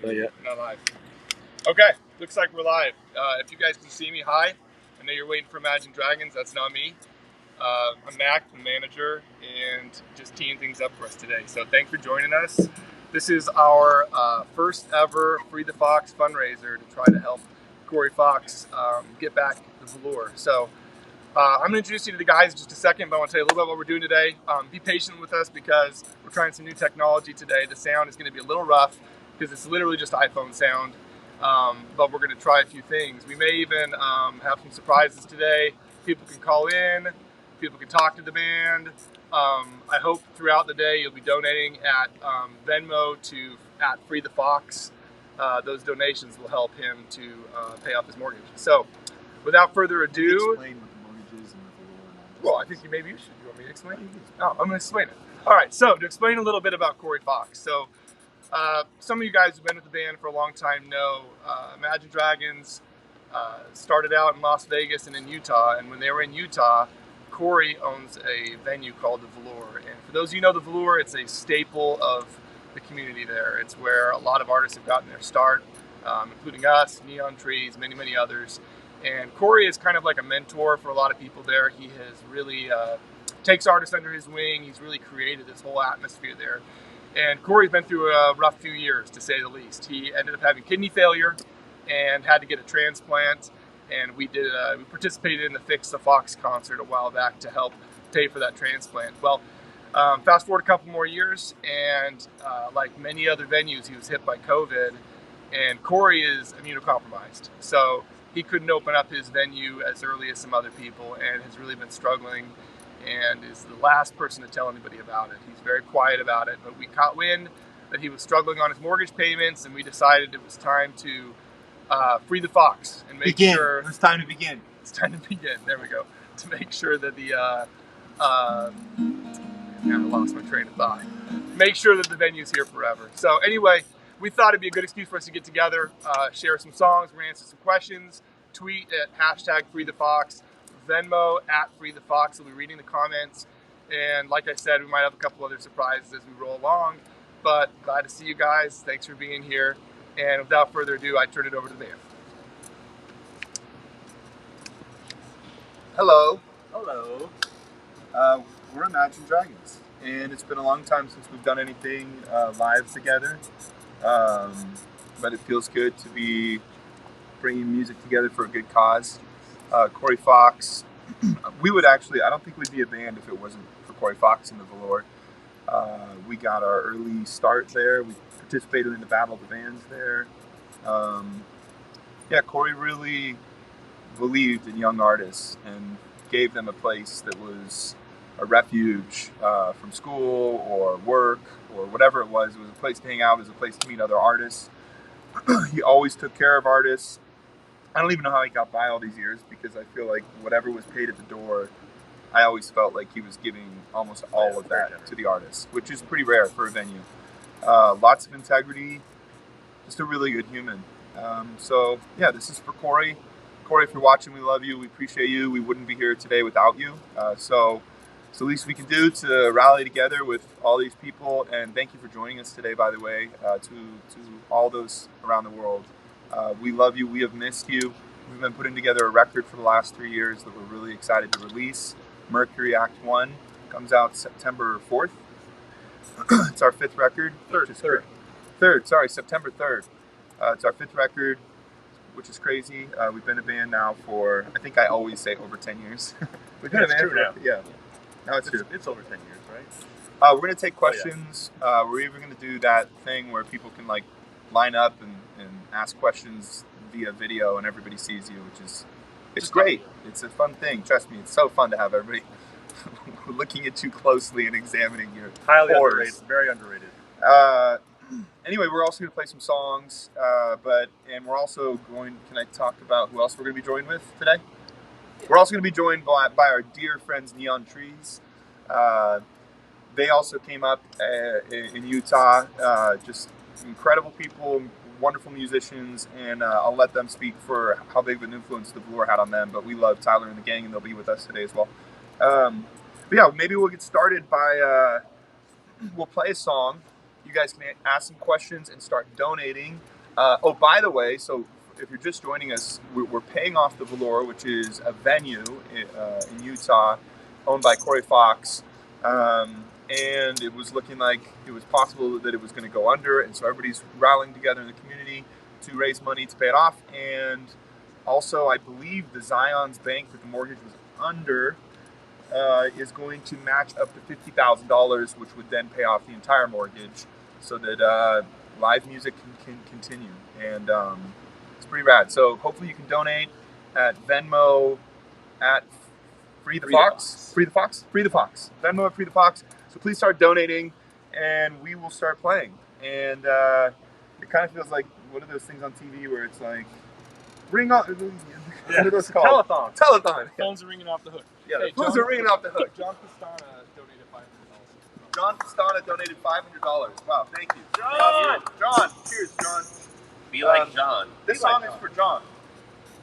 Not yet. Not live. Okay, looks like we're live. If you guys can see me, hi. I know you're waiting for Imagine Dragons. That's not me. I'm Mac, the manager, and just teeing things up for us today. So thanks for joining us. This is our first ever Free the Fox fundraiser to try to help Corey Fox get back the velour. So I'm going to introduce you to the guys in just a second, but I want to tell you a little bit about what we're doing today. Be patient with us because we're trying some new technology today. The sound is going to be a little rough because it's literally just iPhone sound, but we're going to try a few things. We may even have some surprises today. People can call in, people can talk to the band. I hope throughout the day you'll be donating at Venmo to at Free the Fox. Those donations will help him to pay off his mortgage. So without further ado, Explain what the mortgage is and the velour and all this. well, I think maybe you should. You want me to explain? Oh, I'm going to explain it. All right, so to explain a little bit about Corey Fox. So some of you guys who've been with the band for a long time know Imagine Dragons started out in Las Vegas and in Utah. And when they were in Utah, Corey owns a venue called the Velour. And for those of you who know the Velour, it's a staple of the community there. It's where a lot of artists have gotten their start, including us, Neon Trees, many, many others. And Corey is kind of like a mentor for a lot of people there. He has really takes artists under his wing. He's really created this whole atmosphere there. And Corey's been through a rough few years, to say the least. He ended up having kidney failure and had to get a transplant. And we participated in the Fix the Fox concert a while back to help pay for that transplant. Well, fast forward a couple more years, and like many other venues, he was hit by COVID. And Corey is immunocompromised, so he couldn't open up his venue as early as some other people, and has really been struggling, and is the last person to tell anybody about it. He's very quiet about it, but we caught wind that he was struggling on his mortgage payments, and we decided it was time to free the fox and make sure It's time to begin. it's time to begin. There we go. To make sure that the I lost my train of thought. Make sure that the venue's here forever. So anyway, we thought it'd be a good excuse for us to get together, share some songs, we're gonna answer some questions, tweet at #FreeTheFox, Venmo at FreeTheFox. We'll be reading the comments. And like I said, we might have a couple other surprises as we roll along. But glad to see you guys. Thanks for being here. And without further ado, I turn it over to the band. Hello. Hello. We're Imagine Dragons, and it's been a long time since we've done anything live together. But it feels good to be bringing music together for a good cause. Corey Fox, I don't think we'd be a band if it wasn't for Corey Fox and the Velour. We got our early start there. We participated in the Battle of the Bands there. Corey really believed in young artists and gave them a place that was a refuge from school or work or whatever it was. It was a place to hang out. It was a place to meet other artists. He always took care of artists. I don't even know how he got by all these years, because I feel like whatever was paid at the door, I always felt like he was giving almost all of that to the artists, which is pretty rare for a venue. Lots of integrity, just a really good human. This is for Corey. Corey, if you're watching, we love you. We appreciate you. We wouldn't be here today without you. So it's the least we can do to rally together with all these people. And thank you for joining us today, by the way, to all those around the world. We love you. We have missed you. We've been putting together a record for the last 3 years that we're really excited to release. Mercury Act 1 comes out September 4th. It's our fifth record. September 3rd. It's our fifth record, which is crazy. We've been a band now for, I think I always say over 10 years. We've been a band now. Yeah. No, it's true. It's over 10 years, right? We're going to take questions. We're even going to do that thing where people can line up and ask questions via video and everybody sees you, which is, it's great. It's a fun thing. Trust me, it's so fun to have everybody looking at you closely and examining your Highly pores. underrated, very underrated. Anyway, we're also going to play some songs, and we're also going, can I talk about who else we're going to be joined with today? We're also going to be joined by our dear friends Neon Trees. They also came up in Utah, just incredible people, wonderful musicians, and I'll let them speak for how big of an influence the Velour had on them, but we love Tyler and the gang, and they'll be with us today as well. Maybe we'll get started by, we'll play a song. you guys can ask some questions and start donating. Oh, by the way, so if you're just joining us, we're paying off the Velour, which is a venue in Utah owned by Corey Fox. And it was looking like it was possible that it was going to go under. And so everybody's rallying together in the community to raise money to pay it off. And also, I believe the Zion's bank that the mortgage was under is going to match up to $50,000, which would then pay off the entire mortgage so that live music can continue. And it's pretty rad. So hopefully you can donate at Venmo at Free the Fox. Venmo at Free the Fox. So please start donating, and we will start playing. And it kind of feels like one of those things on TV where it's like, ring off. What are those called? Telethon. Phones are ringing off the hook. Yeah, the phones are ringing off the hook. John Pastana donated $500. John Pastana donated $500. Wow, thank you. John, cheers, John. Be like John. This song is for John.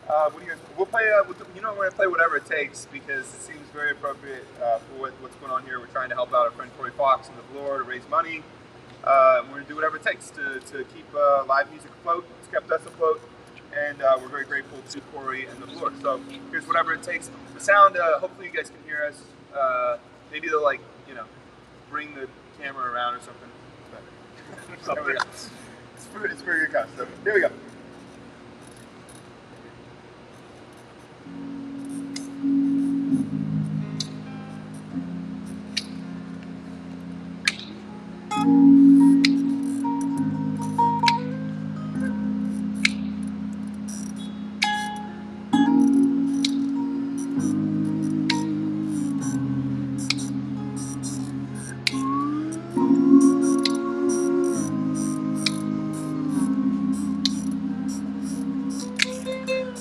What do you guys? We'll play. We're gonna play Whatever It Takes because it seems very appropriate for what's going on here. We're trying to help out our friend Corey Fox and the Velour to raise money. We're gonna do whatever it takes to keep live music afloat. It's kept us afloat, and we're very grateful to Corey and the Velour. So here's Whatever It Takes. The sound. Hopefully you guys can hear us. Maybe they'll bring the camera around or something. It's pretty good kind of stuff. Here we go.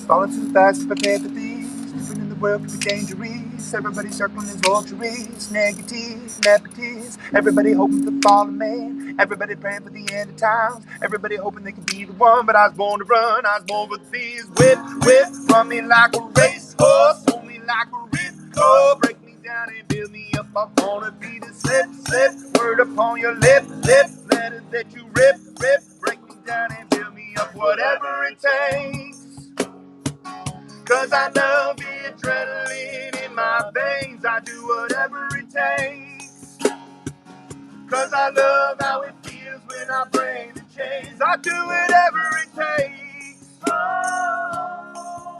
Falling too fast, prepared for things. Living in the world could be dangerous. Everybody circling is vultures, negative, nepotist. Everybody hoping for the fallen man. Everybody praying for the end of times. Everybody hoping they can be the one. But I was born to run. I was born for these. Whip, run me like a racehorse. Hold me like a ripcord. Break me down and build me up. I wanna be the slip. Word upon your lip. Letter that you rip. Break me down and build me up. Whatever it takes. 'Cause I love the adrenaline in my veins. I do whatever it takes. 'Cause I love how it feels when I break the chains. I do whatever it takes. Oh,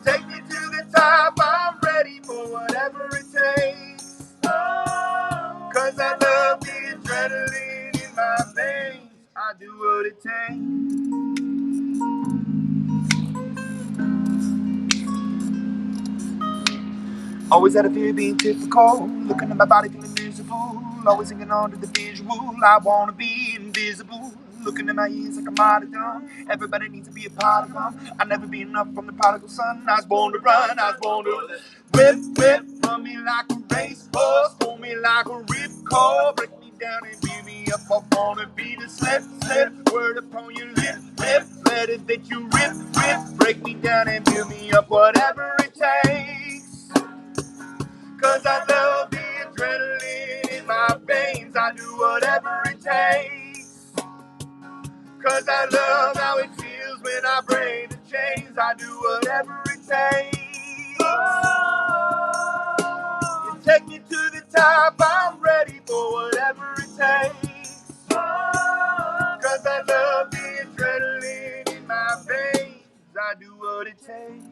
take me to the top. I'm ready for whatever it takes. Oh, 'cause I love the adrenaline in my veins. I do what it takes. Always had a fear of being typical. Looking at my body feeling miserable. Always hanging on to the visual. I wanna be invisible. Looking at my ears like I'm out of done. Everybody needs to be a part of them. I'll never be enough from the prodigal son. I was born to run. I was born to whip. Run me like a racehorse. Hold me like a ripcord. Break me down and beat me up. I wanna be the slip. Word upon your lip. Let it that you rip. Break me down and build me up. Whatever it takes. 'Cause I love the adrenaline in my veins. I do whatever it takes. 'Cause I love how it feels when I break the chains. I do whatever it takes. Oh, you take me to the top. I'm ready for whatever it takes. Oh, 'cause I love the adrenaline in my veins. I do what it takes.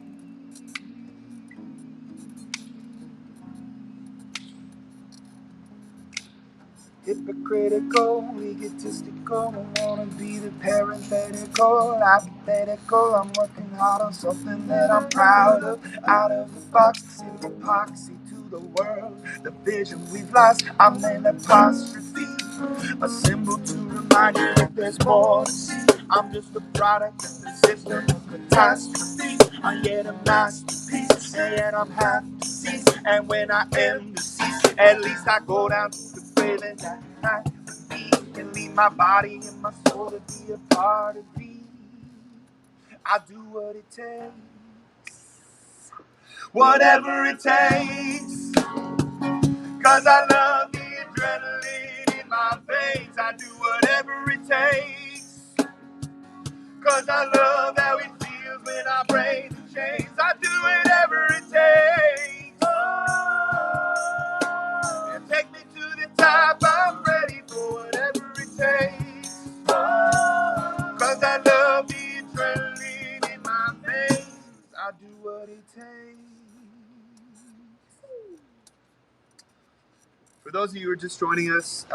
Hypocritical, egotistical, I wanna be the parenthetical, hypothetical. I'm working hard on something that I'm proud of. Out of the box, simple epoxy to the world. The vision we've lost, I'm an apostrophe, a symbol to remind you that there's more to see. I'm just a product of the system of catastrophe. I'm yet a masterpiece, and yet I'm half deceased. And when I am deceased, at least I go down to the feeling that I can leave my body and my soul to be a part of me. I do what it takes, whatever it takes. 'Cause I love the adrenaline in my veins. I do what takes. Cause I love how it feels when I break the chains. I do whatever it takes. And take me to the top. I'm ready for whatever it takes. Cause I love the adrenaline in my veins. I do what it takes. For those of you who are just joining us,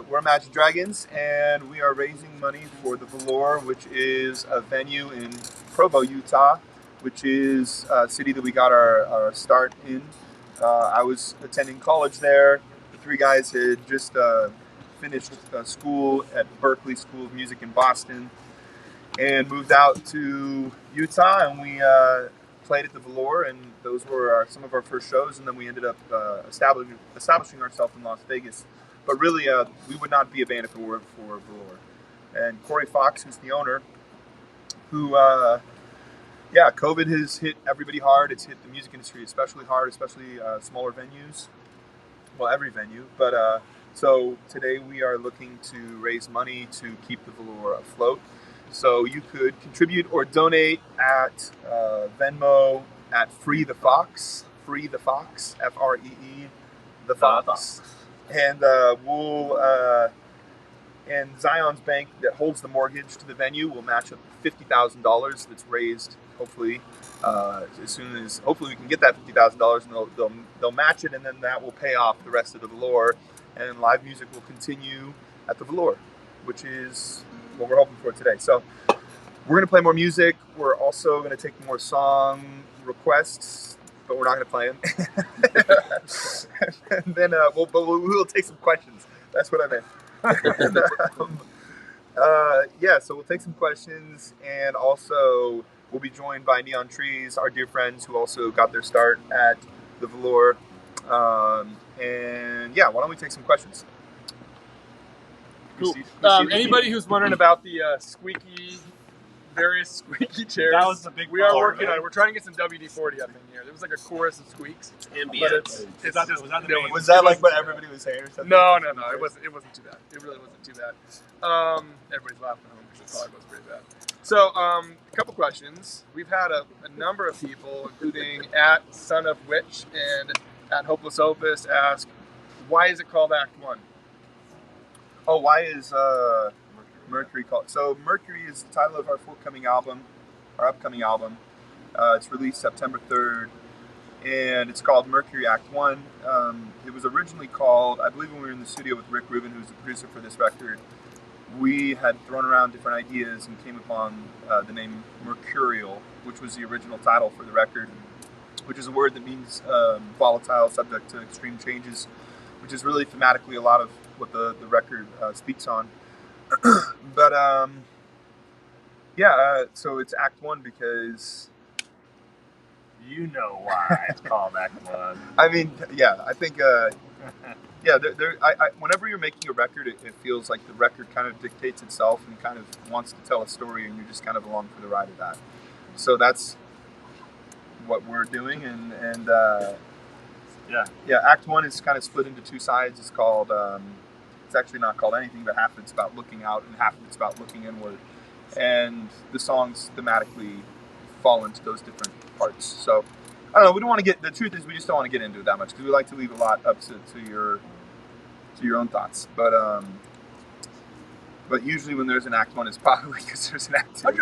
we're Imagine Dragons, and we are raising money for the Velour, which is a venue in Provo, Utah, which is a city that we got our start in. I was attending college there. The three guys had just finished school at Berklee School of Music in Boston and moved out to Utah, and we played at the Velour, and those were some of our first shows, and then we ended up establishing ourselves in Las Vegas. But really, we would not be a band if it weren't for Velour. And Corey Fox, who's the owner, who, COVID has hit everybody hard. It's hit the music industry especially hard, especially smaller venues. Well, every venue. But so today we are looking to raise money to keep the Velour afloat. So you could contribute or donate at Venmo at Free the Fox, F-R-E-E, the Fox, and and Zion's bank that holds the mortgage to the venue will match up $50,000 that's raised. Hopefully, hopefully we can get that $50,000, and they'll match it, and then that will pay off the rest of the Velour, and live music will continue at the Velour, which is what we're hoping for today. So we're going to play more music. We're also going to take more song requests, but we're not going to play them. And then we'll take some questions. That's what I meant. And, so we'll take some questions, and also we'll be joined by Neon Trees, our dear friends who also got their start at the Velour. Why don't we take some questions? Cool. Anybody who's wondering about the various squeaky chairs, that was the big. We are working on it. We're trying to get some WD-40 up in here. There was like a chorus of squeaks. Ambient. Was that like what everybody was saying or something? No. It wasn't too bad. It really wasn't too bad. Everybody's laughing at home because it probably was pretty bad. So, a couple questions. We've had a number of people, including at Son of Witch and at Hopeless Opus, ask, why is it called Act 1? Oh, why is Mercury called? So Mercury is the title of our upcoming album. It's released September 3rd, and it's called Mercury Act 1. It was originally called, I believe when we were in the studio with Rick Rubin, who's the producer for this record, we had thrown around different ideas and came upon the name Mercurial, which was the original title for the record, which is a word that means volatile, subject to extreme changes, which is really thematically a lot of what the record speaks on. But so it's Act 1 because you know why it's called Act 1. I mean, I think whenever you're making a record, it feels like the record kind of dictates itself and kind of wants to tell a story, and you're just kind of along for the ride of that. So that's what we're doing, and Act 1 is kind of split into two sides. It's called it's actually not called anything, but half of it's about looking out and half of it's about looking inward. And the songs thematically fall into those different parts. So, I don't know, we don't want to get, the truth is we just don't want to get into it that much because we like to leave a lot up to your own thoughts. But usually when there's an Act 1, it's probably because there's an Act 2.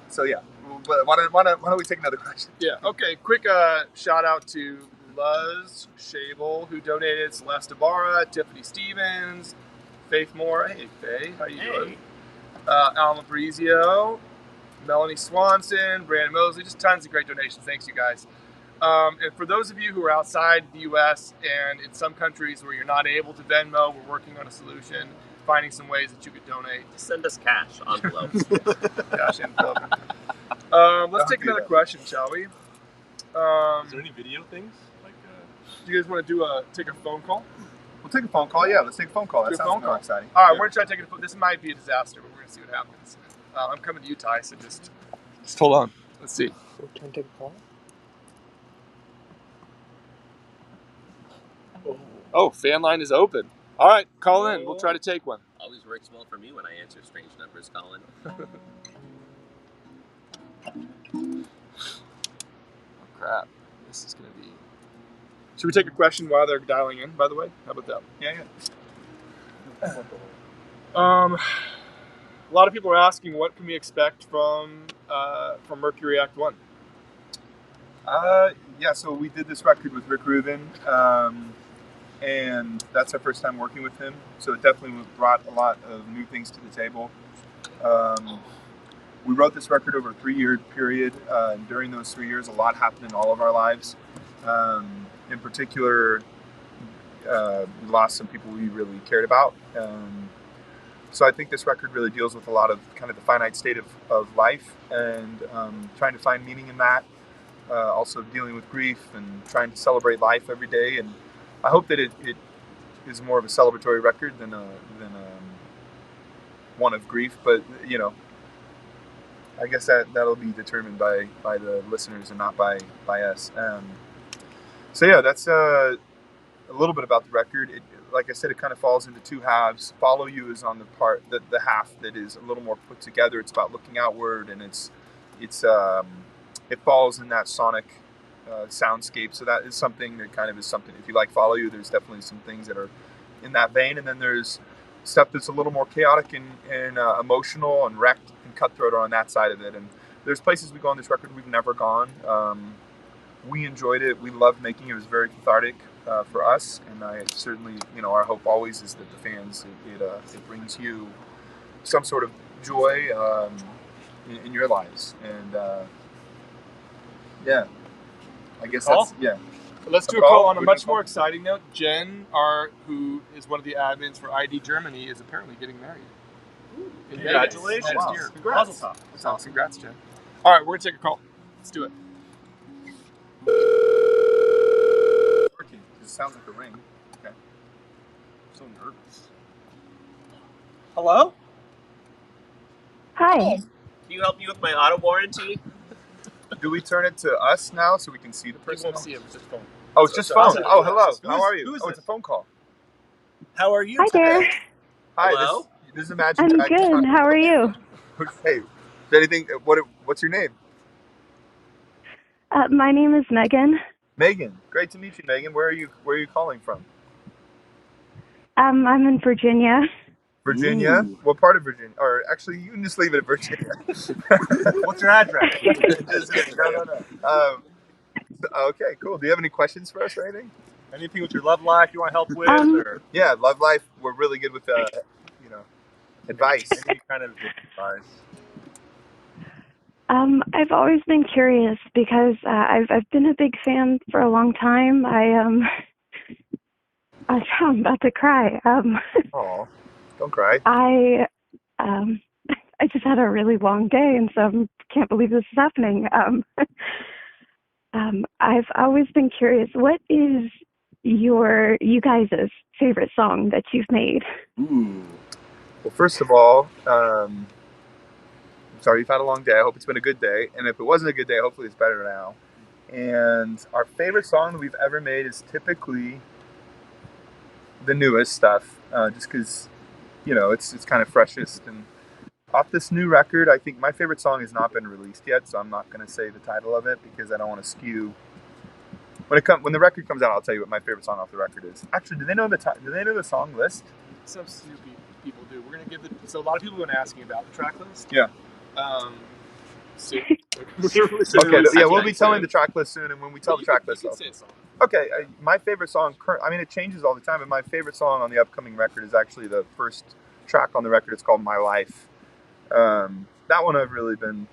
So yeah. But why don't we take another question? Yeah, okay. Quick shout out to Luz Shable, who donated, Celeste Ibarra, Tiffany Stevens, Faith Moore. Hey, Faye, how you doing? Alma Parizio, Melanie Swanson, Brandon Mosley, just tons of great donations. Thanks, you guys. And for those of you who are outside the U.S. and in some countries where you're not able to Venmo, we're working on a solution, finding some ways that you could donate. Send us cash envelopes. Cash envelope. Let's take another question, shall we? Is there any video things? Do you guys want to take a phone call? We'll take a phone call. Yeah, let's take a phone call. That sounds more exciting. All right, we're going to try to take a phone. This might be a disaster, but we're going to see what happens. I'm coming to Utah, so just hold on. Let's see. We're trying to take a call? Oh, fan line is open. All right, call in. We'll try to take one. Always always works well for me when I answer strange numbers, Colin. Oh, crap. This is going to be... Should we take a question while they're dialing in, by the way? How about that? Yeah. A lot of people are asking, what can we expect from Mercury Act 1? So we did this record with Rick Rubin, and that's our first time working with him. So it definitely brought a lot of new things to the table. We wrote this record over a 3-year period. And during those 3 years, a lot happened in all of our lives. In particular, we lost some people we really cared about. So I think this record really deals with a lot of kind of the finite state of life and trying to find meaning in that. Also dealing with grief and trying to celebrate life every day. And I hope that it is more of a celebratory record than one of grief. But, you know, I guess that'll be determined by the listeners and not by us. So yeah, that's a little bit about the record. Like I said, it kind of falls into two halves. Follow You is on the half that is a little more put together. It's about looking outward, and it falls in that sonic soundscape. So that is something that kind of is something. If you like Follow You, there's definitely some things that are in that vein, and then there's stuff that's a little more chaotic and emotional and wrecked and cutthroat on that side of it. And there's places we go on this record we've never gone. We enjoyed it. We loved making it. It was very cathartic for us, and I certainly, our hope always is that the fans, it brings you some sort of joy in your lives. And yeah, I guess that's, yeah. Let's do a call on a much more exciting note. Jen, who is one of the admins for ID Germany, is apparently getting married. Congratulations. Oh, wow. Congrats. Congrats, Jen. All right, we're going to take a call. Let's do it. Working. It sounds like a ring. Okay. I'm so nervous. Hello? Hi. Can you help me with my auto warranty? Do we turn it to us now so we can see the You person? won't see him. It's just phone. Oh, it's just phone. Oh, hello. Who's- How are you? who is Oh, it's a phone call. How are you Hi today? there. Hi. Hello? This is Imagine I'm Dragons. good. How are you? Hey, is there anything? What's your name? My name is Megan. Megan. Great to meet you, Megan. Where are you calling from? I'm in Virginia. Virginia. Ooh. What part of Virginia? Or actually, you can just leave it at Virginia. What's your address? No. Okay, cool. Do you have any questions for us or anything? Anything with your love life you want help with? Or Yeah, love life. We're really good with advice. any kind of advice? I've always been curious because I've been a big fan for a long time. I'm about to cry. Oh, don't cry. I just had a really long day, and so I can't believe this is happening. I've always been curious. What is you guys' favorite song that you've made? Ooh. Well, first of all, I'm sorry you've had a long day. I hope it's been a good day. And if it wasn't a good day, hopefully it's better now. And our favorite song that we've ever made is typically the newest stuff, just because, it's kind of freshest. And off this new record, I think my favorite song has not been released yet, so I'm not going to say the title of it because I don't want to skew. When the record comes out, I'll tell you what my favorite song off the record is. Actually, do they know the song list? Some snoopy people do. We're going to give so a lot of people have been asking about the track list. Yeah. So Okay. Yeah, we'll be telling the track list soon, and when we tell the track list, you can say a song. okay. My favorite song, it changes all the time, but my favorite song on the upcoming record is actually the first track on the record. It's called My Life. That one I've really been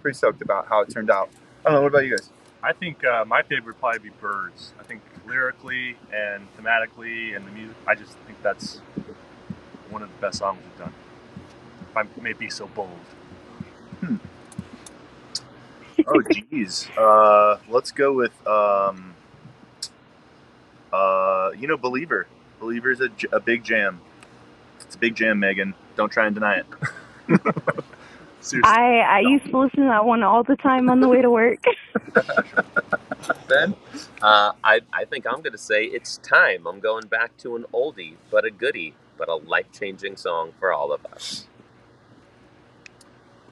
pretty stoked about how it turned out. I don't know. What about you guys? I think my favorite would probably be Birds. I think lyrically and thematically and the music, I just think that's one of the best songs we've done. If I may be so bold. Oh, geez. Let's go with, Believer. Believer's a big jam. It's a big jam, Megan. Don't try and deny it. Seriously. I used to listen to that one all the time on the way to work. Ben? I think I'm going to say it's time. I'm going back to an oldie, but a goodie. but a life-changing song for all of us.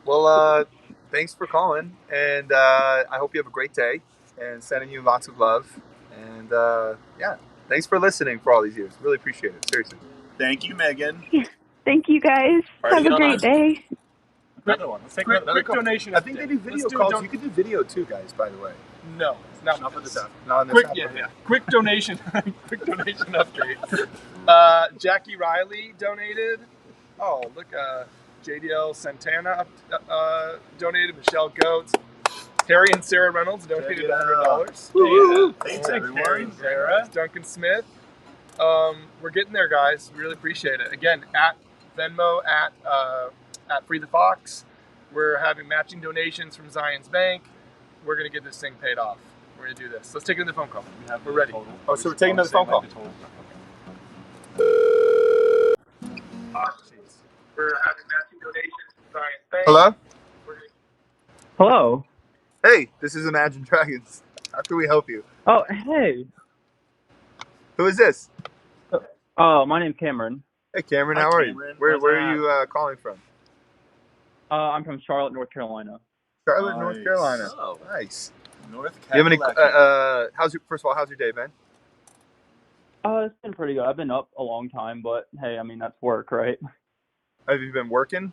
Well, thanks for calling, and I hope you have a great day. And sending you lots of love. And yeah, thanks for listening for all these years. Really appreciate it. Seriously. Thank you, Megan. Thank you guys. Party Have a great on. day. Another one. Let's take Quick another. donation. I think they do update. video Let's do a calls. don- You could do video too, guys. By the way, No, it's not Not for for this this app. not on this Quick, app. yeah. Quick donation. Quick donation update. Jackie Riley donated. Oh, look, JDL Santana donated. Michelle Goetz. Harry and Sarah Reynolds donated $100. Woo! Thanks, Harry everyone. and Sarah. Duncan Smith. We're getting there, guys. Really appreciate it. Again, at Venmo, at Free the Fox. We're having matching donations from Zion's Bank. We're gonna get this thing paid off. We're gonna do this. Let's take another phone call. We're ready. Total. Oh, so we're taking another phone call. We're having matching donations from Zion's Bank. Hello. Hello. Hey, this is Imagine Dragons. How can we help you? Oh, hey. Who is this? My name's Cameron. Hey, Cameron. Hi, How are Cameron. you? Where How's are that? you calling from? I'm from Charlotte, North Carolina. Charlotte, North Nice. Carolina. Oh. Nice. North Do you have any? Kakalaki. First of all, how's your day, man? It's been pretty good. I've been up a long time, but hey, I mean, that's work, right? Have you been working?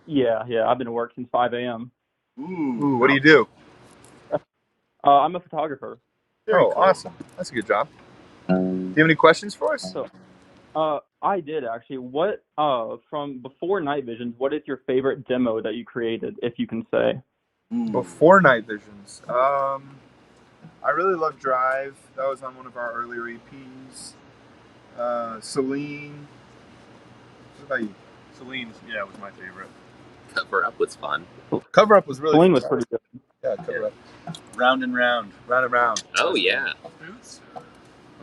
Yeah, I've been at work since 5 a.m. Ooh, what do you do? I'm a photographer. Very Oh, cool. awesome. That's a good job. Do you have any questions for us? So, I did actually. What, from before Night Visions, what is your favorite demo that you created, if you can say? Before Night Visions, I really love Drive. That was on one of our earlier EPs. Celine. What about you? Celine's, yeah, was my favorite. Cover Up was fun. Cover Up was really Celine fun. was pretty good. Yeah, Cover Up. Round and round. Round and round. Oh, yeah.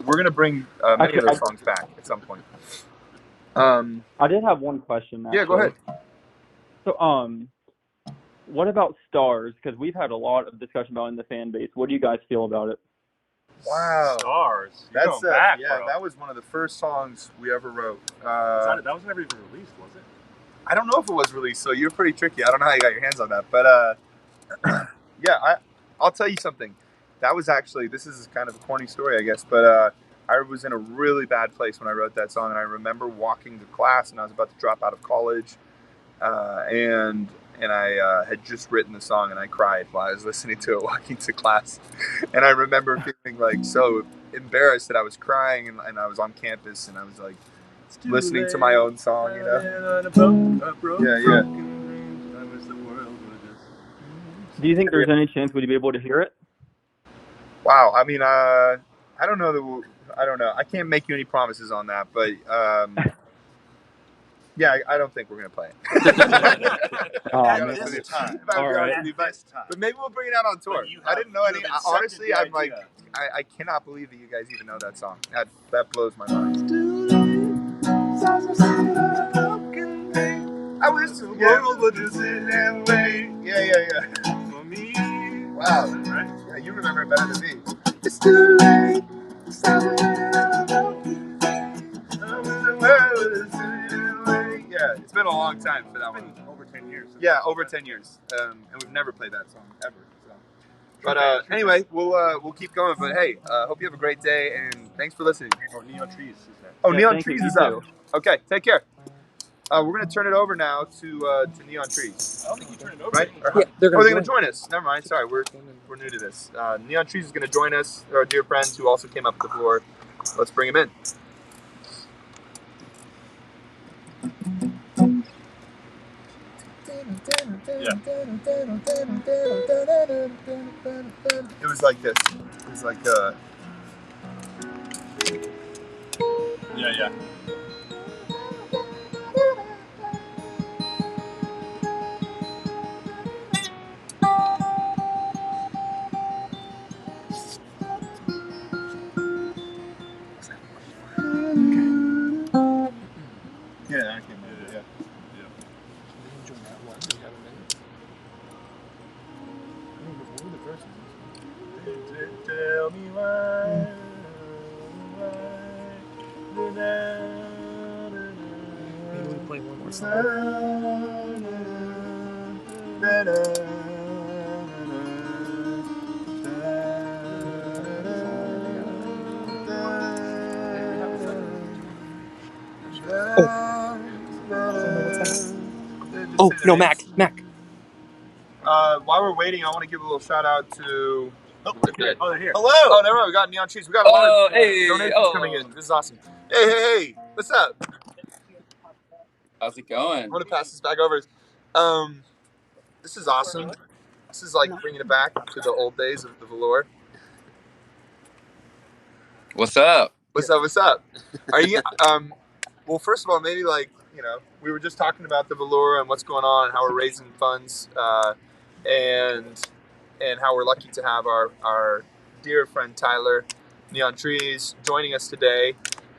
We're gonna bring many of Actually, those songs back at some point. I did have one question. Actually. Yeah, go ahead. So, what about Stars? Because we've had a lot of discussion about it in the fan base. What do you guys feel about it? Wow. Stars. You're That's going back, yeah. bro. That was one of the first songs we ever wrote. that was never even released, was it? I don't know if it was released, so you're pretty tricky. I don't know how you got your hands on that, but yeah, I'll tell you something. That was actually, this is kind of a corny story, I guess, but I was in a really bad place when I wrote that song, and I remember walking to class, and I was about to drop out of college, and I had just written the song, and I cried while I was listening to it walking to class, and I remember feeling like so embarrassed that I was crying, and I was on campus, and I was like listening to my own song, you know? Yeah. Do you think there's any chance we'd be able to hear it? Wow. I mean, I don't know I don't know. I can't make you any promises on that, but yeah, I don't think we're gonna play it. Oh, I'll be man. honest with you. time. I'll be All right. honest with you, but maybe we'll bring it out on tour. But you I didn't know any. you have Honestly, incepted I'm the like, idea. I cannot believe that you guys even know that song. That blows my mind. I wish the world would just sit and wait. Yeah. For me. Wow. Right? Yeah, you remember it better than me. It's too late. Yeah, it's been a long time for that one. Over 10 years. Yeah, over 10 years, and we've never played that song ever. So. But anyway, we'll keep going. But hey, hope you have a great day, and thanks for listening. Or Neon Trees is that. Oh, Yeah, Neon thank you. Trees You is up. too. Okay, take care. We're gonna turn it over now to Neon Trees. I don't think you turned it over. Right? Yeah, They're gonna join us. Never mind. Sorry, we're new to this. Neon Trees is gonna join us. Our dear friends who also came up to the floor. Let's bring him in. It was like this. It was like Yeah. yeah, I can't remember. Yeah. Tell me why did I What's that? Oh, no, Mac. While we're waiting, I want to give a little shout out to. Oh, they're here. Hello. Oh, never mind. We got Neon Trees. We got a lot of donations coming in. This is awesome. Hey. What's up? How's it going? I'm gonna pass this back over. This is awesome. This is like bringing it back to the old days of the velour. What's up? What's up? Are you? Well, first of all, maybe we were just talking about the velour and what's going on, how we're raising funds, and how we're lucky to have our dear friend Tyler Neon Trees joining us today.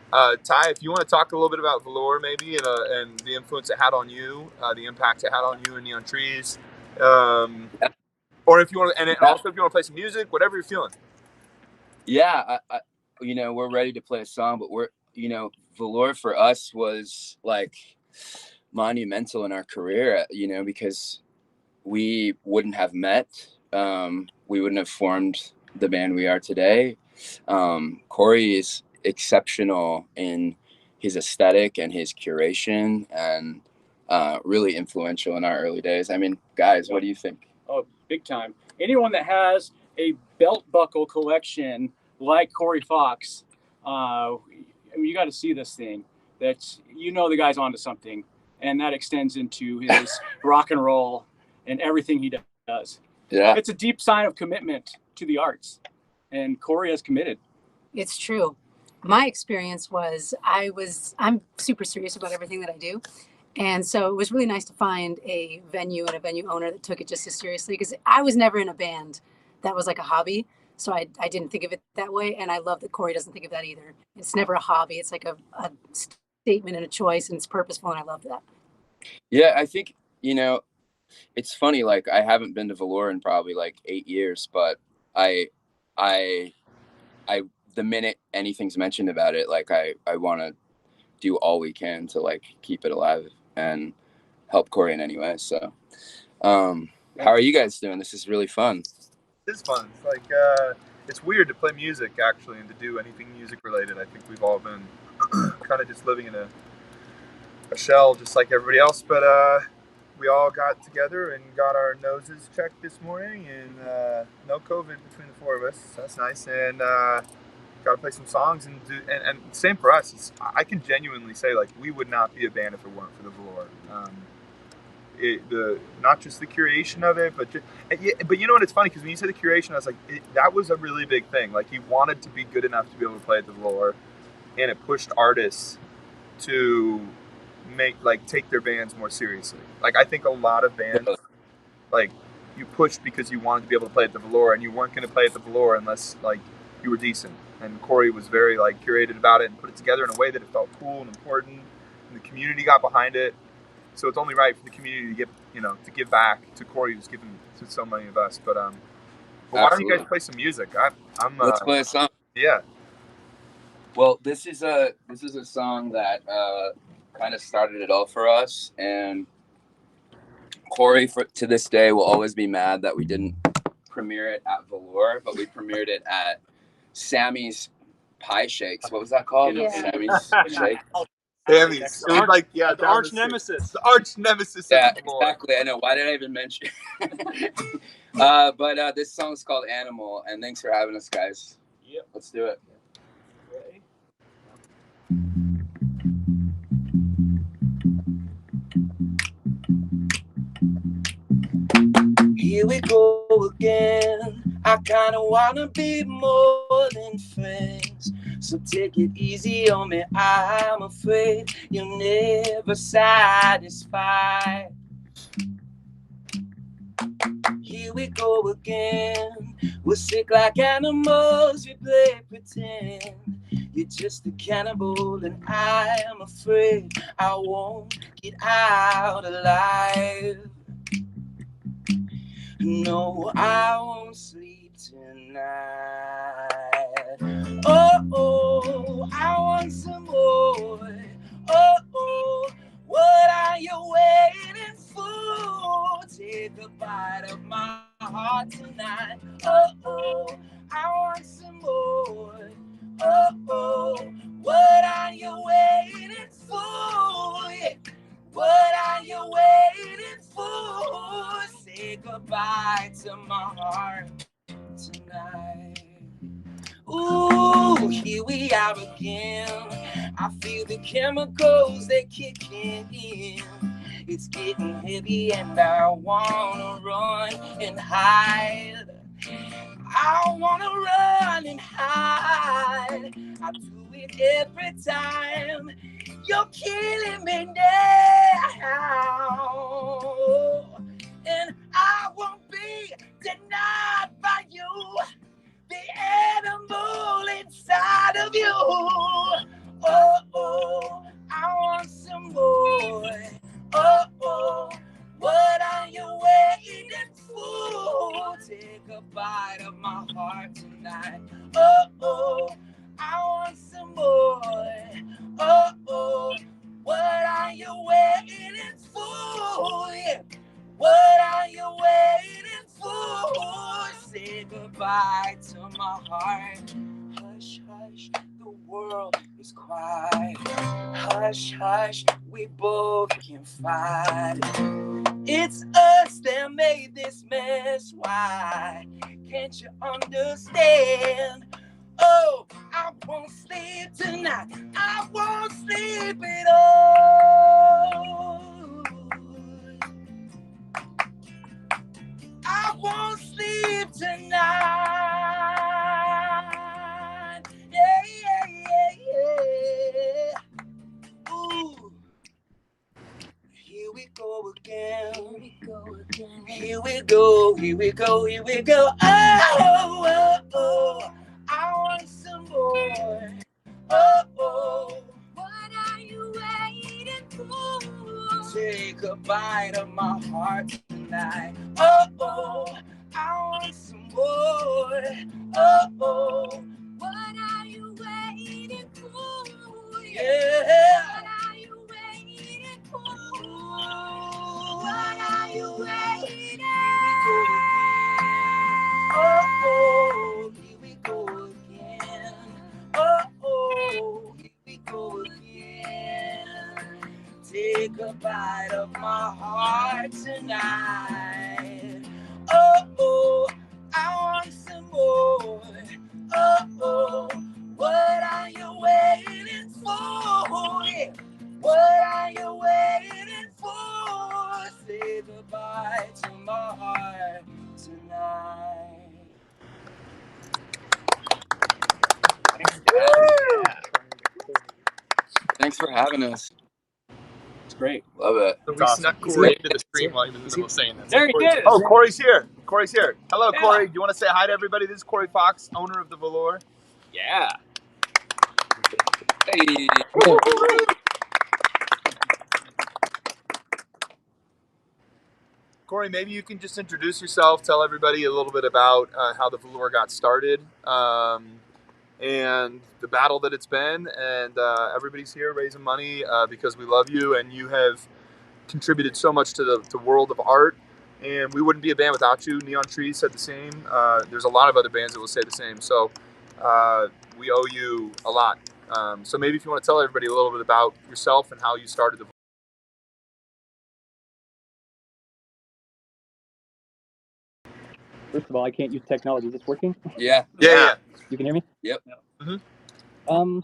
Ty, if you want to talk a little bit about velour maybe and the influence it had on you, the impact it had on you and Neon Trees, or if you want to, and also if you want to play some music, whatever you're feeling. Yeah, I we're ready to play a song, but velour for us was like monumental in our career, because we wouldn't have met, we wouldn't have formed the band we are today. Corey is exceptional in his aesthetic and his curation, and really influential in our early days. I mean, guys, what do you think? Oh, big time. Anyone that has a belt buckle collection like Corey Fox, you got to see this thing. That's, the guy's onto something, and that extends into his rock and roll and everything he does. Yeah, it's a deep sign of commitment to the arts, and Corey has committed. It's true. My experience was I'm super serious about everything that I do. And so it was really nice to find a venue and a venue owner that took it just as seriously, because I was never in a band that was like a hobby. So I didn't think of it that way. And I love that Corey doesn't think of that either. It's never a hobby. It's like a statement and a choice, and it's purposeful. And I love that. Yeah, I think, it's funny. Like, I haven't been to velour in probably like 8 years, but I the minute anything's mentioned about it, like I want to do all we can to like keep it alive and help Corey in any way. So, how are you guys doing? This is really fun. It's fun. It's like it's weird to play music actually and to do anything music related. I think we've all been kind of just living in a shell, just like everybody else. But we all got together and got our noses checked this morning, and no COVID between the four of us. So that's nice. And got to play some songs and same for us. I can genuinely say, like, we would not be a band if it weren't for the velour. Not just the curation of it, but you know what? It's funny because when you say the curation, I was like, that was a really big thing. Like, you wanted to be good enough to be able to play at the velour, and it pushed artists to take their bands more seriously. Like, I think a lot of bands, like, you pushed because you wanted to be able to play at the velour, and you weren't going to play at the velour unless like you were decent. And Corey was very like curated about it and put it together in a way that it felt cool and important, and the community got behind it. So it's only right for the community to give back to Corey, who's given to so many of us. But why don't you guys play some music? Let's play a song. Yeah. Well, this is a song that kind of started it all for us, and Corey to this day will always be mad that we didn't premiere it at velour, but we premiered it at Sammy's Pie Shakes. What was that called? Yeah. Sammy's Shake. Sammy's. The arch nemesis. The arch nemesis. Yeah, exactly. I know. Why did I even mention? But this song's called Animal, and thanks for having us, guys. Yep. Let's do it. Ready? Here we go again. I kinda wanna be more than friends, so take it easy on me. I'm afraid you'll never satisfy. Here we go again. We're sick like animals, we play pretend. You're just a cannibal, and I am afraid I won't get out alive. No, I won't sleep tonight. Oh, I want some more. Oh, what are heart tonight. Oh, I want some more. Oh, what are you waiting for? Yeah. What are you waiting for? Say goodbye to my heart tonight. Ooh, here we are again. I feel the chemicals, they kicking in. It's getting heavy and I wanna run and hide. I wanna run and hide. I do it every time. You're killing me now. And I won't be denied by you. The animal inside of you. Oh, I want some more. Oh, what are you waiting for? Take a bite of my heart tonight. Oh, I want some more. Oh, what are you waiting for? Yeah. What are you waiting for? Say goodbye to my heart. Hush, hush, the world is quiet. Hush, hush, we both can fight. It's us that made this mess. Why can't you understand? Oh, I won't sleep tonight. I won't sleep at all. I won't sleep tonight. Yeah. Ooh. Here we go again. Here we go. Oh, I want some more. Oh, what are you waiting for? Take a bite of my heart tonight. Oh, I want some more. Oh, what are you waiting for? Yeah. What are you waiting for? What are you waiting for? Oh, here we go again. Oh, here we go again. Take a bite of my heart tonight. Oh, I want some more. Oh, what are you waiting for? Yeah. What are you waiting for? Say goodbye to my heart tonight. Thanks for having us. It's great. Love it. So we That's awesome. snuck Corey into the stream while he was in the middle of saying that. There he is. Oh, Corey's here. Hello, Yeah. Corey. Do you want to say hi to everybody? This is Corey Fox, owner of the Velour. Yeah. Hey. Corey, maybe you can just introduce yourself, tell everybody a little bit about how the Velour got started, and the battle that it's been. And everybody's here raising money because we love you, and you have contributed so much to the world of art. And we wouldn't be a band without you. Neon Trees said the same. There's a lot of other bands that will say the same. So we owe you a lot. So maybe if you want to tell everybody a little bit about yourself and how you started the First of all, I can't use technology. Is this working? Yeah. Yeah. You can hear me? Yep. Well,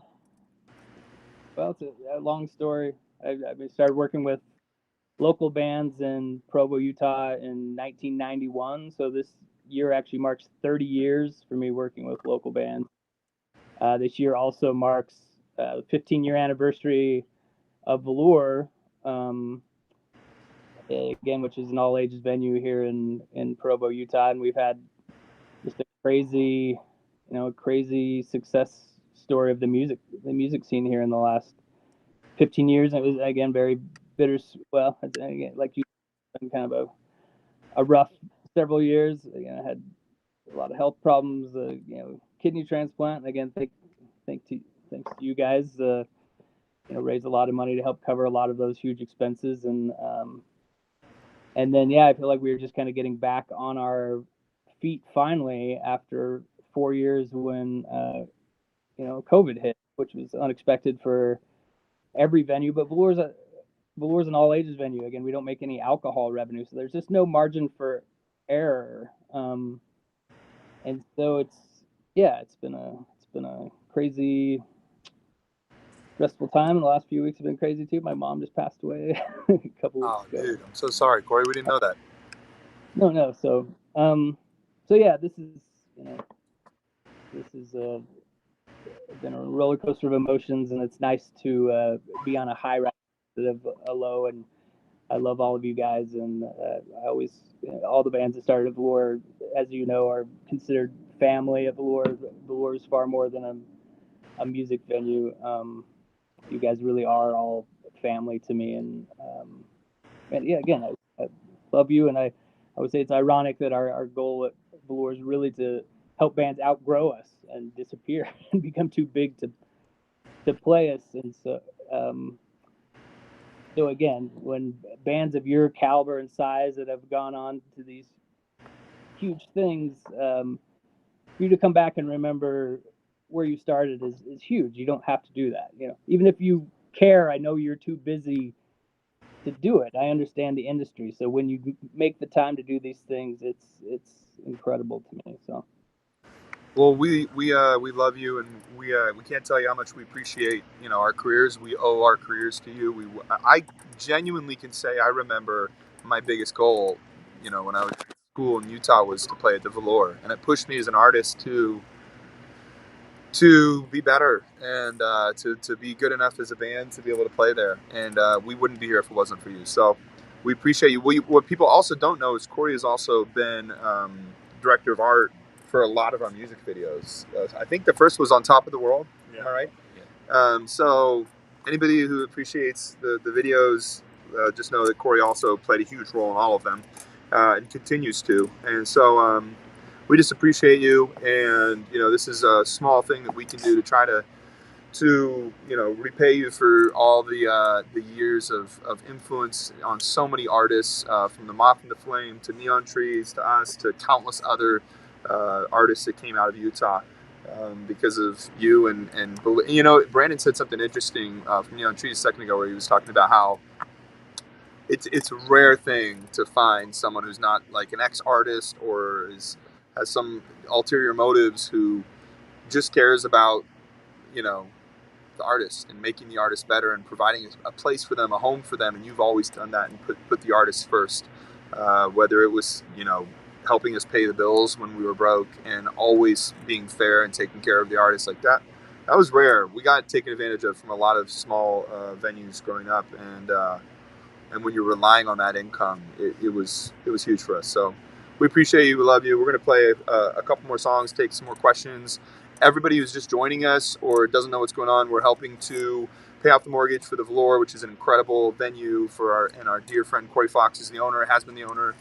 it's a long story. I started working with local bands in Provo, Utah in 1991. So this year actually marks 30 years for me working with local bands. This year also marks the 15-year anniversary of Velour, again, which is an all-ages venue here in Provo, Utah. And we've had just a crazy success story of the music scene here in the last 15 years. And it was, again, very bittersweet. Well, again, like you, kind of a rough several years. I had a lot of health problems, kidney transplant. Again, thanks to you guys, raised a lot of money to help cover a lot of those huge expenses. And then, I feel like we were just kind of getting back on our feet finally after 4 years when COVID hit, which was unexpected for every venue. But Velour's an all ages venue. Again, we don't make any alcohol revenue, so there's just no margin for error. And so it's been a crazy, stressful time. And the last few weeks have been crazy too. My mom just passed away a couple weeks ago. Dude, I'm so sorry, Corey. We didn't know that. No. So yeah, this is been a roller coaster of emotions, and it's nice to be on a high right instead of a low. And I love all of you guys, and I always, all the bands that started at Velour, as you know, are considered family at Velour. Velour is far more than a music venue. You guys really are all family to me, and yeah, again, I love you, and I would say it's ironic that our goal at Velour is really to help bands outgrow us and disappear and become too big to play us. And so again, when bands of your caliber and size that have gone on to these huge things, for you to come back and remember where you started is huge. You don't have to do that. Even if you care, I know you're too busy to do it. I understand the industry. So when you make the time to do these things, it's incredible to me. So. Well, we love you, and we can't tell you how much we appreciate our careers. We owe our careers to you. I genuinely can say I remember my biggest goal, when I was in school in Utah, was to play at the Velour, and it pushed me as an artist to be better and to be good enough as a band to be able to play there. And we wouldn't be here if it wasn't for you. So we appreciate you. What people also don't know is Corey has also been director of art for a lot of our music videos. I think the first was On Top of the World. Yeah. Am I right? Yeah. So anybody who appreciates the videos, just know that Corey also played a huge role in all of them and continues to. And so we just appreciate you, and this is a small thing that we can do to try to repay you for all the years of influence on so many artists, from the Moth and the Flame to Neon Trees to us to countless other artists that came out of Utah because of you. And Brandon said something interesting from Neon Trees a second ago, where he was talking about how it's a rare thing to find someone who's not like an ex-artist or has some ulterior motives, who just cares about the artist and making the artist better and providing a place for them, a home for them. And you've always done that and put the artist first, whether it was helping us pay the bills when we were broke, and always being fair and taking care of the artist like that. That was rare. We got taken advantage of from a lot of small venues growing up, and when you're relying on that income, it was huge for us. So we appreciate you. We love you. We're going to play a couple more songs, take some more questions. Everybody who's just joining us or doesn't know what's going on, we're helping to pay off the mortgage for the Velour, which is an incredible venue for our dear friend Corey Fox is the owner, has been the owner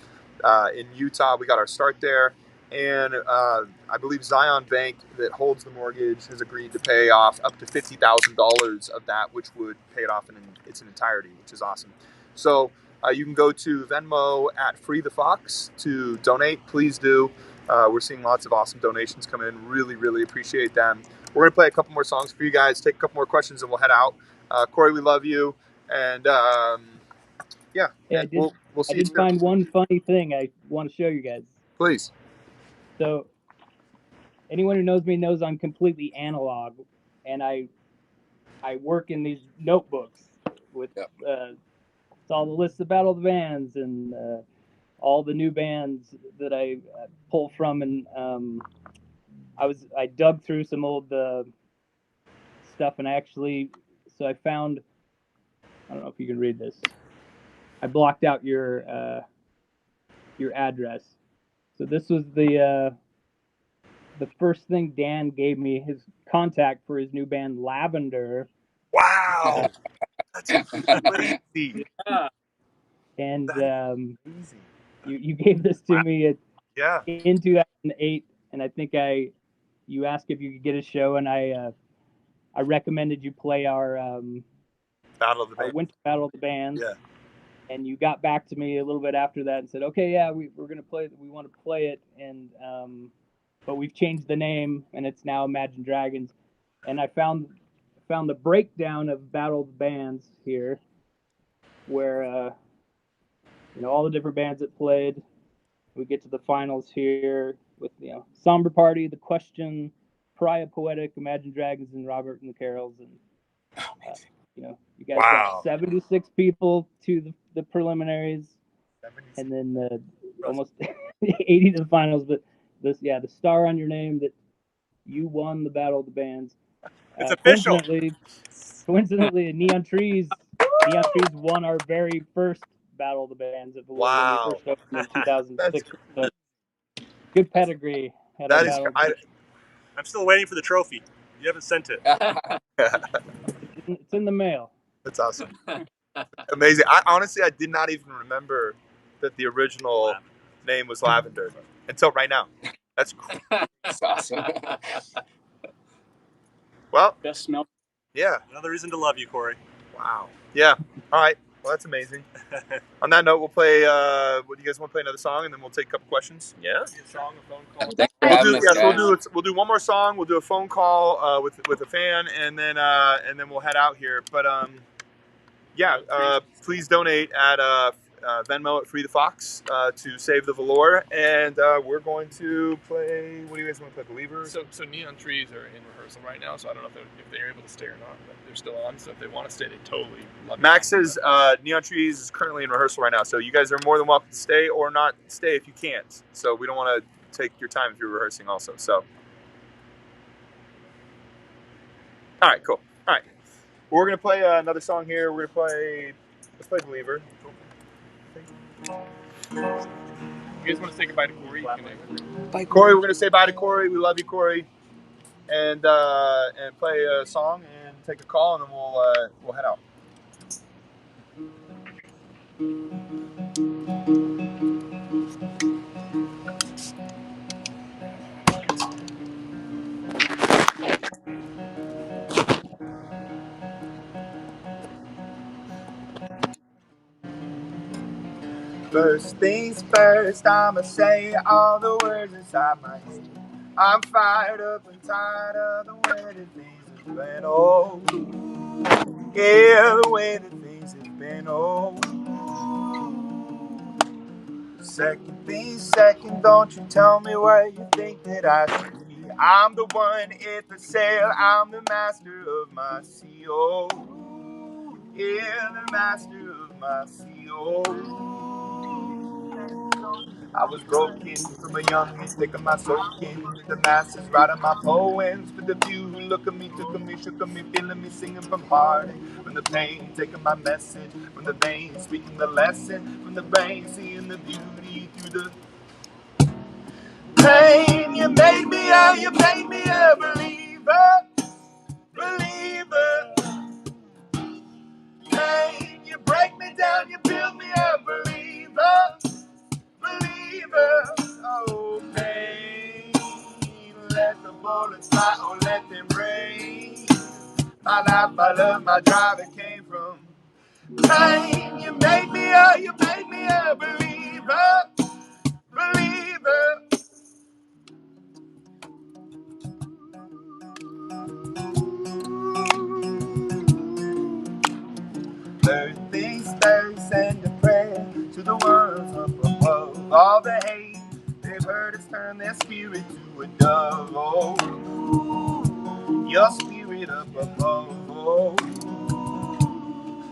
in Utah. We got our start there. And I believe Zion Bank, that holds the mortgage, has agreed to pay off up to $50,000 of that, which would pay it off in its entirety, which is awesome. So you can go to Venmo at Free the Fox to donate. Please do. We're seeing lots of awesome donations come in. Really, really appreciate them. We're going to play a couple more songs for you guys, take a couple more questions, and we'll head out. Corey, we love you. And yeah, we'll see you soon. I did find one funny thing I want to show you guys. Please. So anyone who knows me knows I'm completely analog, and I work in these notebooks with it's all the lists of all the bands and all the new bands that I pull from. And I dug through some old stuff, and I found, I don't know if you can read this. I blocked out your address. So this was the first thing Dan gave me, his contact for his new band Lavender. Wow, that's crazy. Yeah. And you gave this to me in 2008, and I think you asked if you could get a show, and I recommended you play our Battle of the Bands. Winter Battle of the Bands. Yeah. and you got back to me a little bit after that and said, okay, yeah, we're gonna play. We want to play it, and but we've changed the name, and it's now Imagine Dragons. And I found the breakdown of Battle of the Bands here, where all the different bands that played. We get to the finals here with Somber Party, The Question, Pariah Poetic, Imagine Dragons, and Robert and the Carols. And you guys got 76 people to the preliminaries, 76. And then almost 80 to the finals. But the star on your name that you won the Battle of the Bands. It's official. Coincidentally, Neon Trees won our very first Battle of the Bands at Velour when we first opened in 2006. So good pedigree. That is. I'm still waiting for the trophy. You haven't sent it. It's in the mail. That's awesome. Amazing. I did not even remember that the original name was Lavender until right now. That's awesome. Well, best smell. Yeah. Another reason to love you, Corey. Wow. Yeah. All right. Well, that's amazing. On that note, we'll play. What do you guys want to play? Another song, and then we'll take a couple questions. Yeah. A song, a phone call. We'll do one more song. We'll do a phone call with a fan, and then we'll head out here. But please donate at Venmo at Free the Fox to save the Velour, and we're going to play. What do you guys want to play? Believer. So Neon Trees are in rehearsal right now, so I don't know if they're able to stay or not. But they're still on, so if they want to stay, they totally love it. Max says Neon Trees is currently in rehearsal right now, so you guys are more than welcome to stay or not stay if you can't. So we don't want to take your time if you're rehearsing also. So, all right, cool. All right, well, we're gonna play another song here. Let's play Believer. You guys want to say goodbye to Corey? Bye, Corey. We're gonna say bye to Corey. We love you, Corey, and play a song and take a call, and then we'll head out. First things first, I'ma say all the words inside my head. I'm fired up and tired of the way that things have been. Oh, yeah, the way that things have been. Oh, second things second, don't you tell me where you think that I should be. I'm the one at the sail, I'm the master of my sea. Oh, yeah, the master of my sea. Oh, I was broken from a young age, taking my soak in to the masses, writing my poems for the few who look at me, took me, shook me, feeling me, singing from heartache, from the pain, taking my message, from the vein, speaking the lesson, from the brain, seeing the beauty through the pain. You made me a believer, believer. Pain, you break me down, you build me a believer. Believer, oh pain, let the bullets fly, oh let them rain. My life, my love, my drive, it came from pain. You made me a believer, believer. Third things first, send a prayer to the ones up above. All the hate they've heard has turned their spirit to a dove. Oh, your spirit up above. Oh,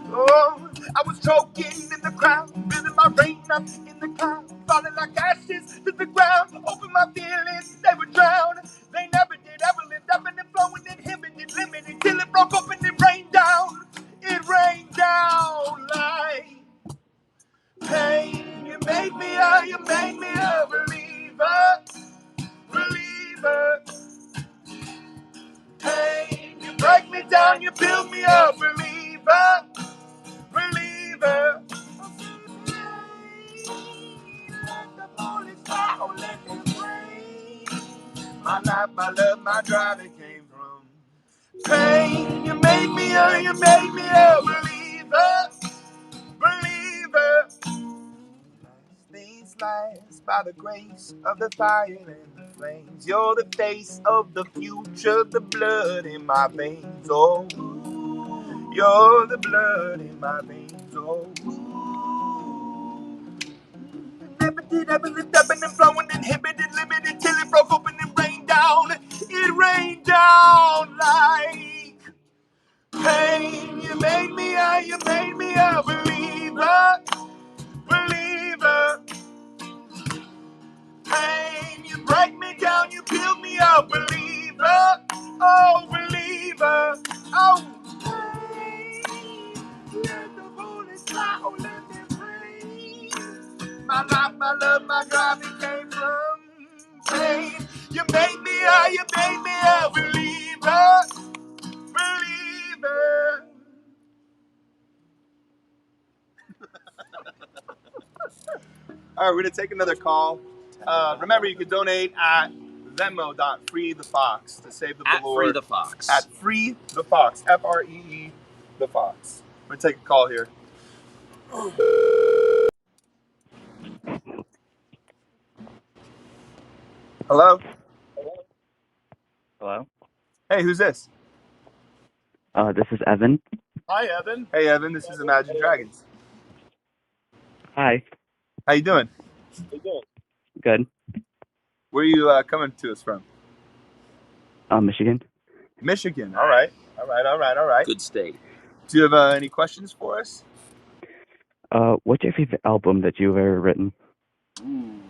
oh, I was choking in the crowd, feeling my rain up in the cloud, falling like ashes to the ground. Open my feelings, they would drown. They never did, ever lived up and then flowing, inhibited, limited, till it broke open and rained down. It rained down like pain. You made me a believer, believer. Pain, you break me down, you build me a believer, believer. Let the bullets fly, oh let them rain. My life, my love, my drive, it came from pain. You made me a believer, believer. last by the grace of the fire and the flames. You're the face of the future, the blood in my veins. Oh, you're the blood in my veins. Oh, stepping and flowing, inhibited, limited, till it broke open and rained down. It rained down like pain. You made me a believer, believer. Pain, you break me down, you build me up, believer, oh believer, oh. Pain, let the bullets fly, oh let them rain. My life, my love, my drive, it came from pain. You made me a believer, believer. All right, we're gonna take another call. Remember, you can donate at Venmo.freethefox to save the At velour. Free the Fox. At Free the Fox, Free the Fox. We're gonna take a call here. Hello. Hello. Hey, who's this? This is Evan. Hi, Evan. Hey, Evan. This is Imagine Dragons. Hi. How you doing? Good. Where are you coming to us from? Michigan. Michigan. All right. Good state. Do you have any questions for us? What's your favorite album that you've ever written?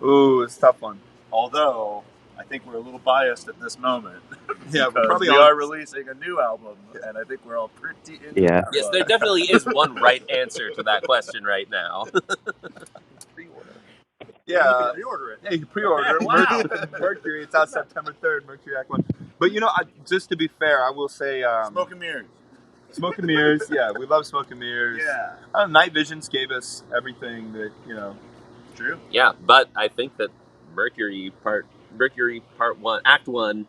Ooh, it's a tough one. Although I think we're a little biased at this moment. Yeah, we're because probably we all- are releasing a new album, and I think we're all pretty into Yeah. that Yes, one. there definitely is one right answer to that question right now. Yeah, pre-order it. Yeah, you can pre-order it. Wow. Mercury. It's out September 3rd. Mercury Act 1. But you know, just to be fair, I will say, Smoke and Mirrors. Smoke and Mirrors. Yeah, we love Smoke and Mirrors. Yeah. Night Visions gave us everything that True. Yeah, but I think that Mercury Part 1, Act 1.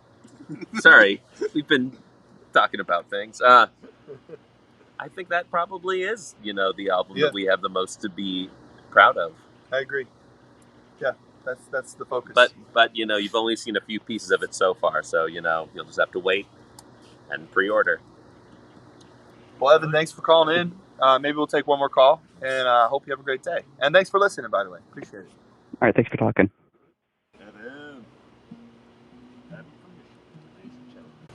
Sorry, we've been talking about things. I think that probably is, the album Yeah. that we have the most to be proud of. I agree. Yeah, that's the focus. But you've only seen a few pieces of it so far, so you'll just have to wait and pre-order. Well, Evan, thanks for calling in. Maybe we'll take one more call, and hope you have a great day. And thanks for listening, by the way. Appreciate it. All right. Thanks for talking.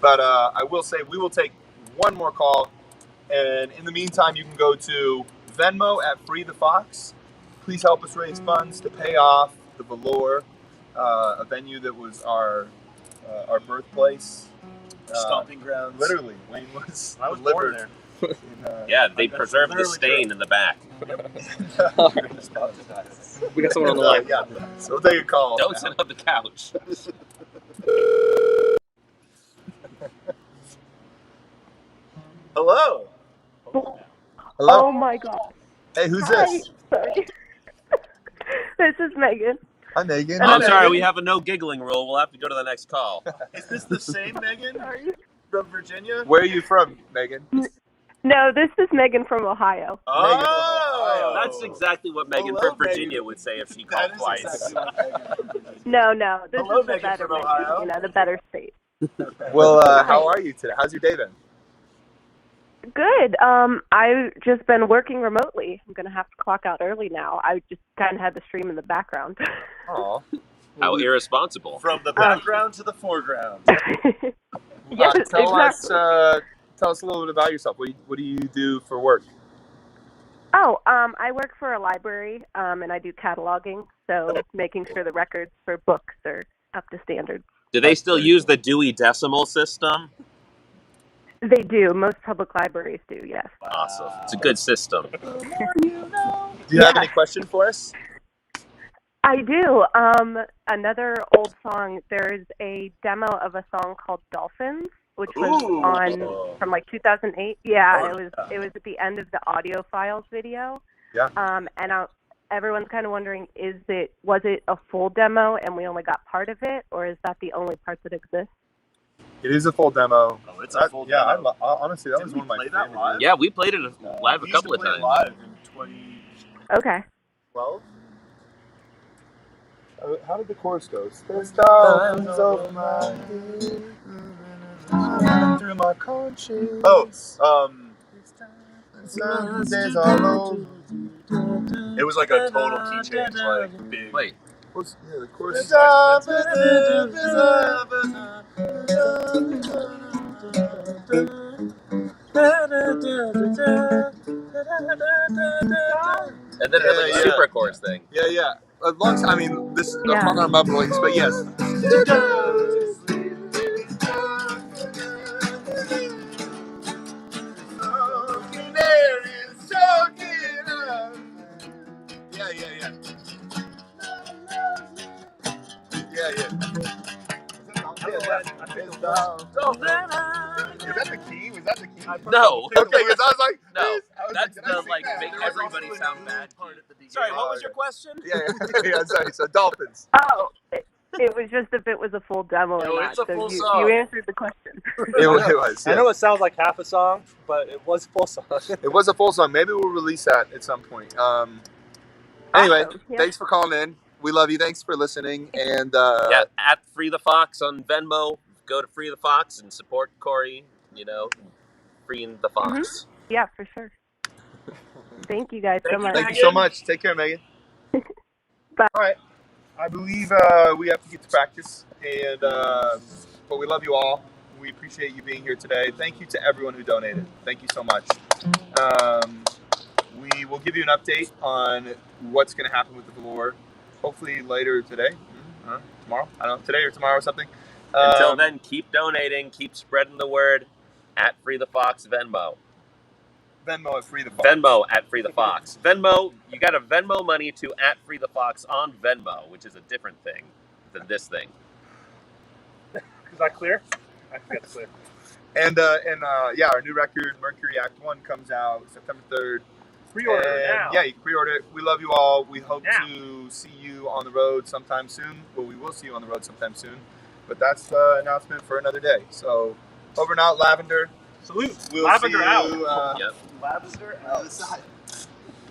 But I will say we will take one more call, and in the meantime, you can go to Venmo at Free the Fox. Please help us raise funds to pay off the Velour, a venue that was our birthplace, Stomping grounds. Literally, Wayne was I was born delivered. there. Yeah, they That's preserved the literally stain in the back. We got someone on the line. Yeah, so we'll take a call. Don't sit on the couch. Hello. Hello. Oh my god. Hey, who's Hi. this? Sorry. This is Megan. Hi, Megan. I'm sorry, we have a no giggling rule. We'll have to go to the next call. Is this the same Megan from Virginia? Where are you from, Megan? No, this is Megan from Ohio. Oh, That's exactly what Megan Hello, from Virginia would say if she called That is twice. exactly what Megan from Virginia. No, this Hello, is the Megan better from Megan, Ohio. the better state. Well, how are you today? How's your day been? Good. I've just been working remotely. I'm gonna have to clock out early now. I just kind of had the stream in the background. Aw. How irresponsible. From the background to the foreground. Yes, Tell exactly. us a little bit about yourself. What do you do for work? Oh, I work for a library, and I do cataloging, so making sure the records for books are up to standard. Do they still use the Dewey Decimal System? They do. Most public libraries do, yes. Awesome. It's a good system. Do you have any question for us? I do. Another old song, there's a demo of a song called Dolphins, which was on from like 2008. Yeah, it was at the end of the Audio Files video. Yeah. And everyone's kind of wondering, was it a full demo and we only got part of it, or is that the only part that exists? It is a full demo. Oh, it's a full demo. Honestly, that Didn't was we one of my play that favorites. live? Yeah, we played it live a We used couple to of play it times. live in 2012. Okay. How did the chorus go? There's dolphins over my head, running through my conscience. Days all over. It was like a total key change, like big. Wait. Yeah, the chorus is And then another super chorus thing. Yeah. A long time. I mean, this Yeah. I'm mumbling, but yes. Was that the key? No. Okay, because I was like, No. That's can I the sing like that? make There was everybody also sound another bad part at the beginning. Sorry, what was your question? Yeah, sorry. So dolphins. Oh, it was just if it was a full demo No, or not. it's a So full you song. answered the question. It was. I know it sounds like half a song, but it was a full song. It was a full song. Maybe we'll release that at some point. Anyway, Awesome. Yeah. thanks for calling in. We love you. Thanks for listening. And Yeah, at Free the Fox on Venmo. Go to Free the Fox and support Corey. Freeing the Fox. Yeah, for sure. Thank you guys so much. thank you so much. Take care, Megan. Bye. All right. I believe we have to get to practice, and but we love you all. We appreciate you being here today. Thank you to everyone who donated. Thank you so much. We will give you an update on what's going to happen with the Velour, hopefully later today, tomorrow. I don't know, today or tomorrow or something. Until then, keep donating, keep spreading the word at Free the Fox Venmo. Venmo at Free the Fox. Venmo at Free the Fox. Venmo, you got to Venmo money to at Free the Fox on Venmo, which is a different thing than this thing. Is that clear? I think that's clear. And yeah, our new record, Mercury Act 1, comes out September 3rd. Pre-order And, now. Yeah, you can pre-order it. We love you all. We hope to see you on the road sometime soon. Well, we will see you on the road sometime soon. But that's the announcement for another day. So, over and out, Lavender. Salute. We'll Lavender see you, out. Yep. Lavender out.